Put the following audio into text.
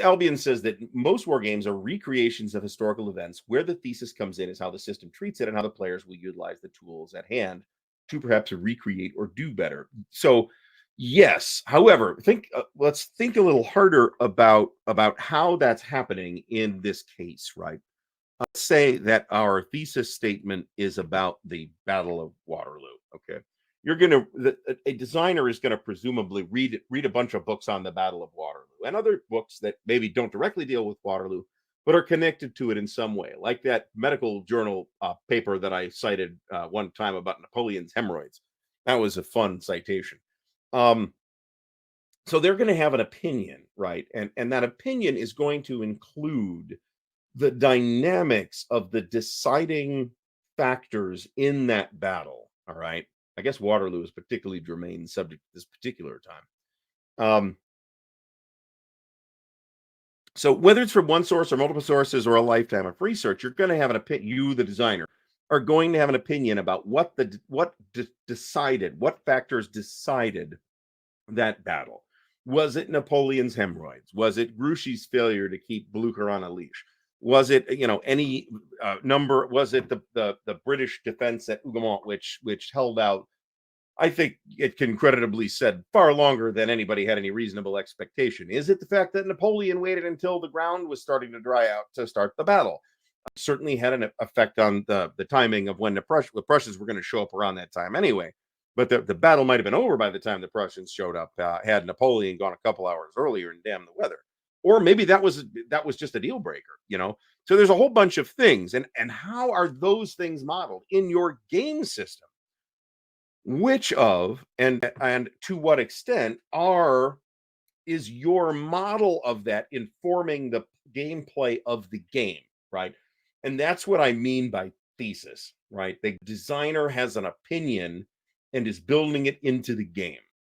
Albion says that most war games are recreations of historical events. Where the thesis comes in is how the system treats it and how the players will utilize the tools at hand to perhaps recreate or do better. So, yes. However, let's think a little harder about how that's happening in this case, right? Let's say that our thesis statement is about the Battle of Waterloo. Okay, you're going to a designer is going to presumably read a bunch of books on the Battle of Waterloo and other books that maybe don't directly deal with Waterloo, but are connected to it in some way, like that medical journal paper that I cited one time about Napoleon's hemorrhoids. That was a fun citation. Um, so they're going to have an opinion, right? And that opinion is going to include the dynamics of the deciding factors in that battle. All right. I guess Waterloo is particularly germane subject to this particular time. So whether it's from one source or multiple sources or a lifetime of research, you're going to have an opinion. You, the designer, are going to have an opinion about decided, what factors decided that battle. Was it Napoleon's hemorrhoids? Was it Grouchy's failure to keep Blucher on a leash? Was it, any number? Was it the British defense at Hougoumont, which held out? I think it can creditably said far longer than anybody had any reasonable expectation. Is it the fact that Napoleon waited until the ground was starting to dry out to start the battle? It certainly had an effect on the timing of when the Prussians were going to show up around that time anyway. But the battle might have been over by the time the Prussians showed up. Had Napoleon gone a couple hours earlier and damn the weather, or maybe that was just a deal breaker. So there's a whole bunch of things, and how are those things modeled in your game system? Which of and to what extent is your model of that informing the gameplay of the game, right? And that's what I mean by thesis, right? The designer has an opinion and is building it into the game.